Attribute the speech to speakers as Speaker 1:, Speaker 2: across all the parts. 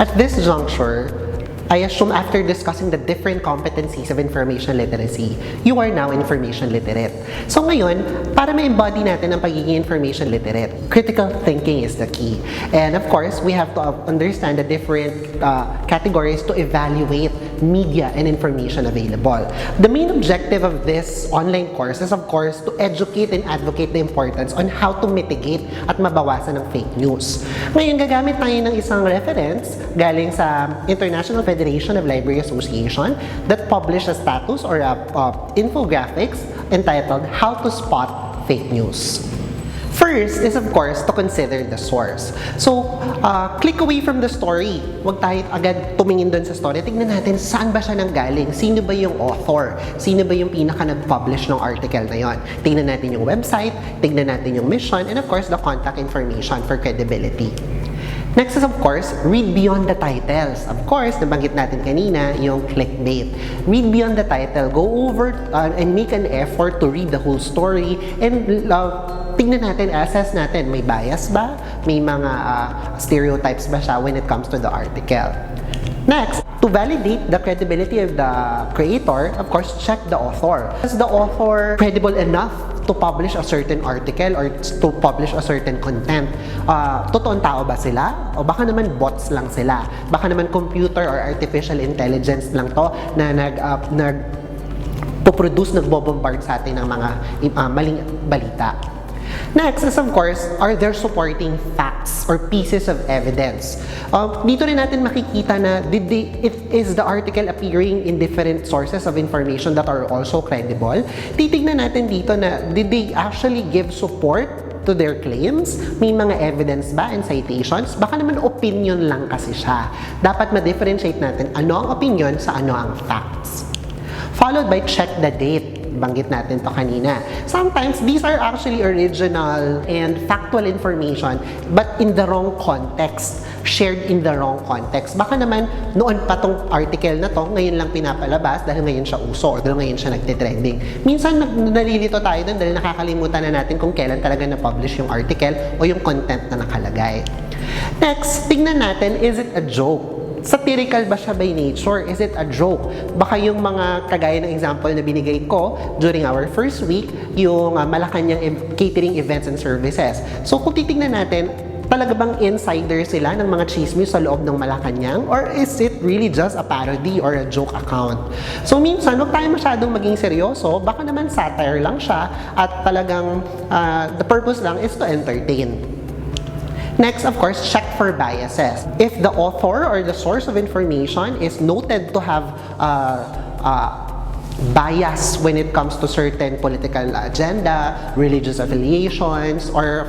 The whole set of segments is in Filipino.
Speaker 1: At this juncture, I assume after discussing the different competencies of information literacy, you are now information literate. So ngayon, para ma-embody natin ang pagiging information literate, critical thinking is the key. And of course, we have to understand the different categories to evaluate media and information available. The main objective of this online course is of course to educate and advocate the importance on how to mitigate at mabawasan ng fake news. Ngayon, gagamit tayo ng isang reference galing sa International Federation of Library Association that published a status or infographics entitled How to Spot Fake News. First is of course to consider the source. So, click away from the story. Huwag tayo agad tumingin doon sa story. Tignan natin saan ba siya nanggaling, sino ba yung author, sino ba yung pinaka nag-publish ng article na yon. Tignan natin yung website, tignan natin yung mission, and of course the contact information for credibility. Next is of course, read beyond the titles. Of course, nabanggit natin kanina yung clickbait. Read beyond the title. Go over and make an effort to read the whole story and tingnan natin, assess natin, may bias ba? May mga stereotypes ba siya when it comes to the article? Next, to validate the credibility of the creator, of course, check the author. Is the author credible enough to publish a certain article or to publish a certain content? Totoong tao ba sila? O baka naman bots lang sila? Baka naman computer or artificial intelligence lang to na nag-produce, nagbo-bombard sa atin ng mga maling balita. Next is of course, are there supporting facts or pieces of evidence? Dito rin natin makikita na is the article appearing in different sources of information that are also credible? Titignan natin dito na did they actually give support to their claims? May mga evidence ba and citations? Baka naman opinion lang kasi siya. Dapat ma-differentiate natin ano ang opinion sa ano ang facts. Followed by check the date. Banggit natin to kanina. Sometimes, these are actually original and factual information but in the wrong context. Shared in the wrong context. Baka naman, noon pa tong article na to, ngayon lang pinapalabas dahil ngayon siya uso or dahil ngayon siya nagtitrending. Minsan, nalilito tayo dun dahil nakakalimutan na natin kung kailan talaga na-publish yung article o yung content na nakalagay. Next, tignan natin, is it a joke? Satirical ba siya by nature? Is it a joke? Baka yung mga kagaya ng example na binigay ko during our first week, yung Malacanang catering events and services. So kung titignan natin, talaga bang insider sila ng mga chismis sa loob ng Malacanang? Or is it really just a parody or a joke account? So minsan, huwag tayo masyadong maging seryoso. Baka naman satire lang siya at talagang the purpose lang is to entertain. Next, of course, check for biases. If the author or the source of information is noted to have bias when it comes to certain political agenda, religious affiliations, or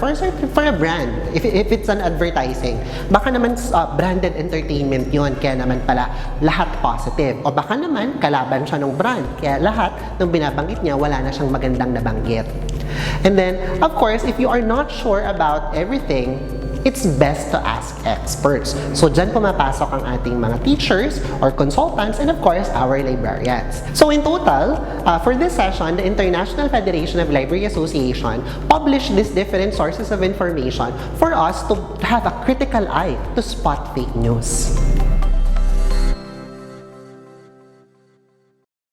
Speaker 1: for a brand, if it's an advertising, baka naman branded entertainment yon, kaya naman pala lahat positive. O baka naman kalaban siya ng brand, kaya lahat ng binabanggit niya wala na siyang magandang nabanggit. And then, of course, if you are not sure about everything, it's best to ask experts. So, dyan pumapasok ang ating mga teachers or consultants and of course, our librarians. So, in total, for this session, the International Federation of Library Association published these different sources of information for us to have a critical eye to spot fake news.